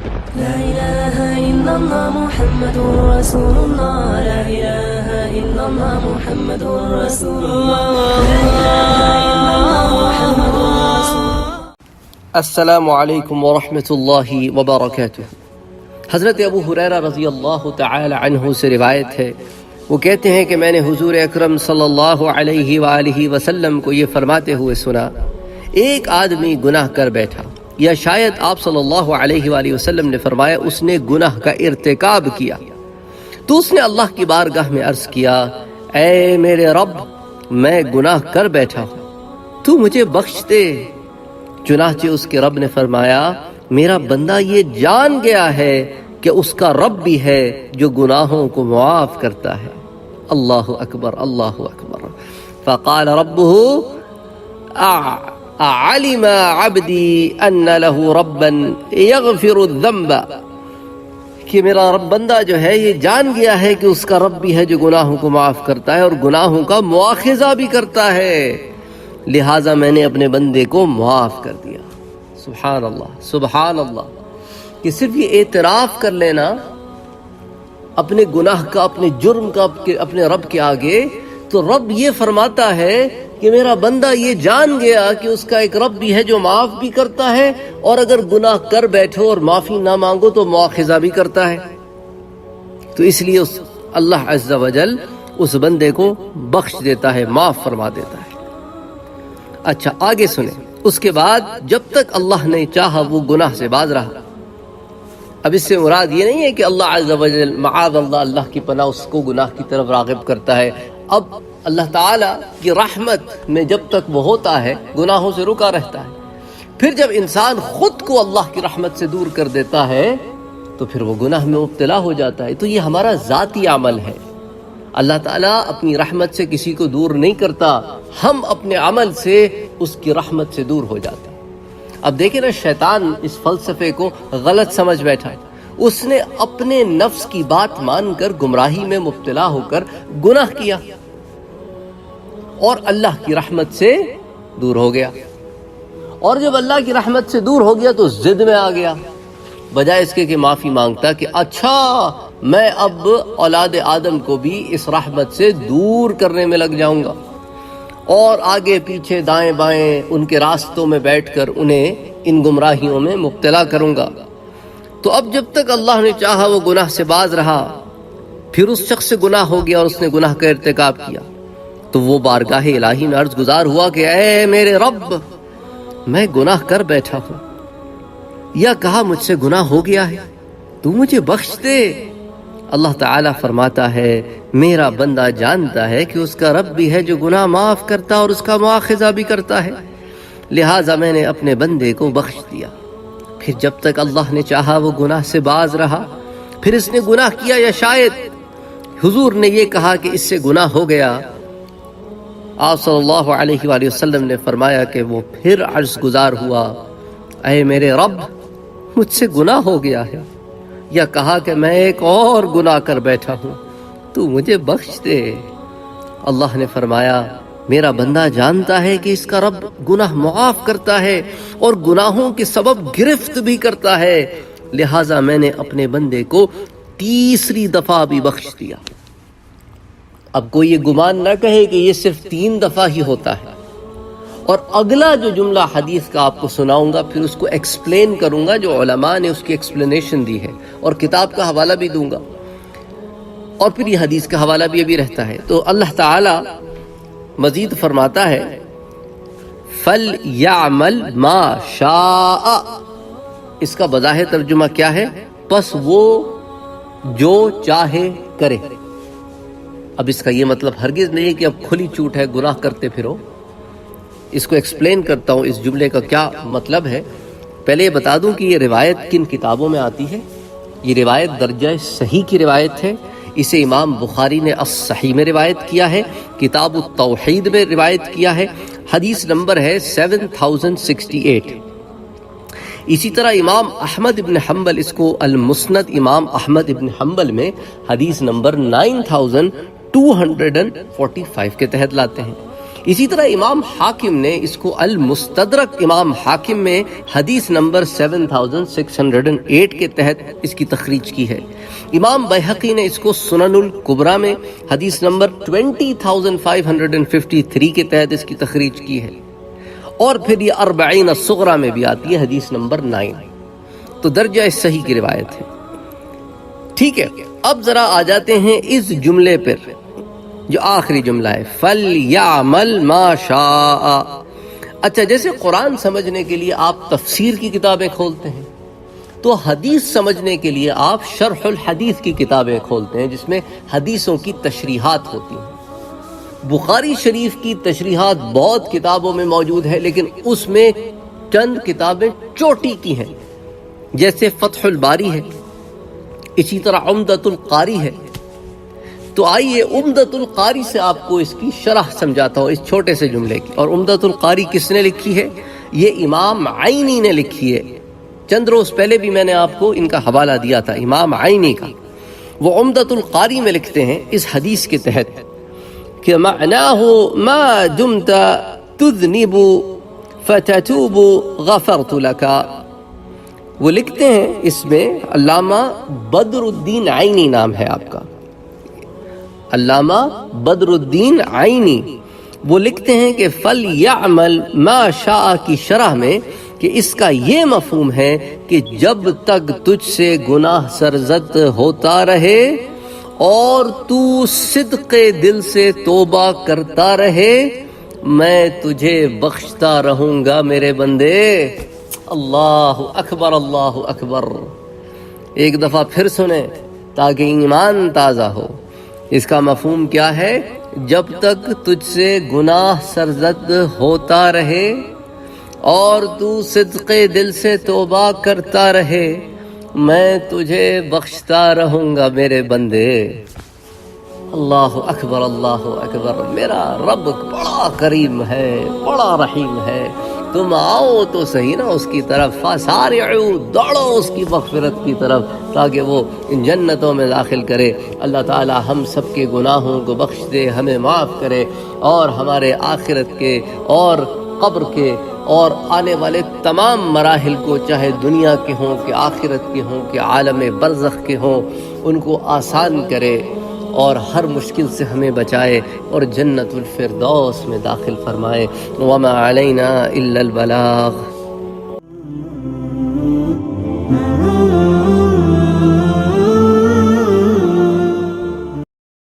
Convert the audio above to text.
لا إله إلا الله محمد رسول الله لا إله إلا الله محمد رسول الله لا إله إلا الله محمد رسول الله. السلام علیکم ورحمۃ اللہ وبرکاتہ. حضرت ابو ہریرہ رضی اللہ تعالی عنہ سے روایت ہے، وہ کہتے ہیں کہ میں نے حضور اکرم صلی اللہ علیہ وآلہ وسلم کو یہ فرماتے ہوئے سنا، ایک آدمی گناہ کر بیٹھا، یا شاید آپ صلی اللہ علیہ وآلہ وسلم نے فرمایا اس نے گناہ کا ارتکاب کیا، تو اس نے اللہ کی بارگاہ میں عرض کیا، اے میرے رب، میں گناہ کر بیٹھا ہوں، تو مجھے بخش دے. چنانچہ اس کے رب نے فرمایا، میرا بندہ یہ جان گیا ہے کہ اس کا رب بھی ہے جو گناہوں کو معاف کرتا ہے. اللہ اکبر، اللہ اکبر. فقال ربه علم عبدی ان له ربا یغفر الذنب، کہ میرا رب بندہ جو ہے یہ جان گیا ہے کہ اس کا رب بھی ہے جو گناہوں کو معاف کرتا ہے اور گناہوں کا مواخذہ بھی کرتا ہے، لہٰذا میں نے اپنے بندے کو معاف کر دیا. سبحان اللہ، سبحان اللہ. کہ صرف یہ اعتراف کر لینا اپنے گناہ کا، اپنے جرم کا اپنے رب کے آگے، تو رب یہ فرماتا ہے کہ میرا بندہ یہ جان گیا کہ اس کا ایک رب بھی ہے جو معاف بھی کرتا ہے، اور اگر گناہ کر بیٹھو اور معافی نہ مانگو تو مواخذہ بھی کرتا ہے. تو اس لیے اللہ عز و جل اس بندے کو بخش دیتا ہے، معاف فرما دیتا ہے. اچھا آگے سنیں. اس کے بعد جب تک اللہ نے چاہا وہ گناہ سے باز رہا. اب اس سے مراد یہ نہیں ہے کہ اللہ عز و جل معاذ اللہ، اللہ کی پناہ، اس کو گناہ کی طرف راغب کرتا ہے. اب اللہ تعالیٰ کی رحمت میں جب تک وہ ہوتا ہے گناہوں سے رکا رہتا ہے. پھر جب انسان خود کو اللہ کی رحمت سے دور کر دیتا ہے تو پھر وہ گناہ میں مبتلا ہو جاتا ہے. تو یہ ہمارا ذاتی عمل ہے. اللہ تعالیٰ اپنی رحمت سے کسی کو دور نہیں کرتا، ہم اپنے عمل سے اس کی رحمت سے دور ہو جاتے ہیں. اب دیکھیں نا، شیطان اس فلسفے کو غلط سمجھ بیٹھا ہے. اس نے اپنے نفس کی بات مان کر گمراہی میں مبتلا ہو کر گناہ کیا اور اللہ کی رحمت سے دور ہو گیا. اور جب اللہ کی رحمت سے دور ہو گیا تو ضد میں آ گیا، بجائے اس کے کہ معافی مانگتا کہ اچھا میں اب اولاد آدم کو بھی اس رحمت سے دور کرنے میں لگ جاؤں گا اور آگے پیچھے دائیں بائیں ان کے راستوں میں بیٹھ کر انہیں ان گمراہیوں میں مبتلا کروں گا. تو اب جب تک اللہ نے چاہا وہ گناہ سے باز رہا، پھر اس شخص سے گناہ ہو گیا اور اس نے گناہ کا ارتکاب کیا، تو وہ بارگاہ الہی میں عرض گزار ہوا کہ اے میرے رب، میں گناہ کر بیٹھا ہوں، یا کہا مجھ سے گناہ ہو گیا ہے، تو مجھے بخش دے. اللہ تعالیٰ فرماتا ہے، میرا بندہ جانتا ہے کہ اس کا رب بھی ہے جو گناہ معاف کرتا اور اس کا مواخذہ بھی کرتا ہے، لہٰذا میں نے اپنے بندے کو بخش دیا. پھر جب تک اللہ نے چاہا وہ گناہ سے باز رہا، پھر اس نے گناہ کیا، یا شاید حضور نے یہ کہا کہ اس سے گناہ ہو گیا، آپ صلی اللہ علیہ وآلہ وسلم نے فرمایا کہ وہ پھر عرض گزار ہوا، اے میرے رب، مجھ سے گناہ ہو گیا ہے، یا کہا کہ میں ایک اور گناہ کر بیٹھا ہوں، تو مجھے بخش دے. اللہ نے فرمایا، میرا بندہ جانتا ہے کہ اس کا رب گناہ معاف کرتا ہے اور گناہوں کے سبب گرفت بھی کرتا ہے، لہٰذا میں نے اپنے بندے کو تیسری دفعہ بھی بخش دیا. اب کوئی یہ گمان نہ کہے کہ یہ صرف 3 دفعہ ہی ہوتا ہے. اور اگلا جو جملہ حدیث کا آپ کو سناؤں گا، پھر اس کو ایکسپلین کروں گا، جو علماء نے اس کی ایکسپلینیشن دی ہے، اور کتاب کا حوالہ بھی دوں گا، اور پھر یہ حدیث کا حوالہ بھی ابھی رہتا ہے. تو اللہ تعالی مزید فرماتا ہے، فَلْيَعْمَلْ مَا شَاءَ. اس کا بظاہر ترجمہ کیا ہے؟ پس وہ جو چاہے کرے. اب اس کا یہ مطلب ہرگز نہیں کہ اب کھلی چھوٹ ہے، گناہ کرتے پھرو. اس کو ایکسپلین کرتا ہوں اس جملے کا کیا مطلب ہے. پہلے یہ بتا دوں کہ یہ روایت کن کتابوں میں آتی ہے. یہ روایت درجہ صحیح کی روایت ہے. اسے امام بخاری نے الصحیح میں روایت کیا ہے، کتاب التوحید میں روایت کیا ہے، حدیث نمبر ہے 7068. اسی طرح امام احمد ابن حنبل اس کو المسند امام احمد ابن حنبل میں حدیث نمبر 9245 کے تحت لاتے ہیں. اسی طرح امام حاکم نے اس کو المستدرک امام حاکم میں حدیث نمبر 7608 کے تحت اس کی تخریج کی ہے۔ امام بیہقی نے اس کو سنن الکبریٰ میں حدیث نمبر 20553 کے تحت اس کی تخریج کی ہے، اور پھر یہ اربعین الصغریٰ میں بھی آتی ہے حدیث نمبر 9، تو درجہ صحیح کی روایت ہے۔ ٹھیک ہے، اب ذرا آ جاتے ہیں اس جملے پر جو آخری جملہ ہے، فَلْيَعْمَلْ مَا شَاءَ۔ اچھا، جیسے قرآن سمجھنے کے لیے آپ تفسیر کی کتابیں کھولتے ہیں، تو حدیث سمجھنے کے لیے آپ شرح الحدیث کی کتابیں کھولتے ہیں جس میں حدیثوں کی تشریحات ہوتی ہیں۔ بخاری شریف کی تشریحات بہت کتابوں میں موجود ہے، لیکن اس میں چند کتابیں چوٹی کی ہیں، جیسے فتح الباری ہے، اسی طرح عمدۃ القاری ہے۔ تو آئیے عمدۃ القاری سے آپ کو اس کی شرح سمجھاتا ہوں، اس چھوٹے سے جملے کی۔ اور عمدۃ القاری کس نے لکھی ہے؟ یہ امام عینی نے لکھی ہے۔ چند روز پہلے بھی میں نے آپ کو ان کا حوالہ دیا تھا، امام عینی کا۔ وہ عمدۃ القاری میں لکھتے ہیں اس حدیث کے تحت کہ معناہ ما دمت تذنب فتتوب غفرت لك۔ وہ لکھتے ہیں اس میں، علامہ بدر الدین عینی نام ہے آپ کا، علامہ بدر الدین عینی، وہ لکھتے ہیں کہ فَلْيَعْمَلْ مَا شَاءَ کی شرح میں کہ اس کا یہ مفہوم ہے کہ جب تک تجھ سے گناہ سرزد ہوتا رہے اور تو صدق دل سے توبہ کرتا رہے، میں تجھے بخشتا رہوں گا میرے بندے۔ اللہ اکبر، اللہ اکبر۔ ایک دفعہ پھر سنیں تاکہ ایمان تازہ ہو۔ اس کا مفہوم کیا ہے؟ جب تک تجھ سے گناہ سرزد ہوتا رہے اور تو صدق دل سے توبہ کرتا رہے، میں تجھے بخشتا رہوں گا میرے بندے۔ اللہ اکبر، اللہ اکبر۔ میرا رب بڑا کریم ہے، بڑا رحیم ہے۔ تم آؤ تو صحیح نا اس کی طرف، فَسَارِعُوا، دوڑو اس کی مغفرت کی طرف تاکہ وہ ان جنتوں میں داخل کرے۔ اللہ تعالی ہم سب کے گناہوں کو بخش دے، ہمیں معاف کرے، اور ہمارے آخرت کے اور قبر کے اور آنے والے تمام مراحل کو، چاہے دنیا کے ہوں کہ آخرت کے ہوں کہ عالم برزخ کے ہوں، ان کو آسان کرے اور ہر مشکل سے ہمیں بچائے اور جنت الفردوس میں داخل فرمائے۔ وما علینا الا البلاغ۔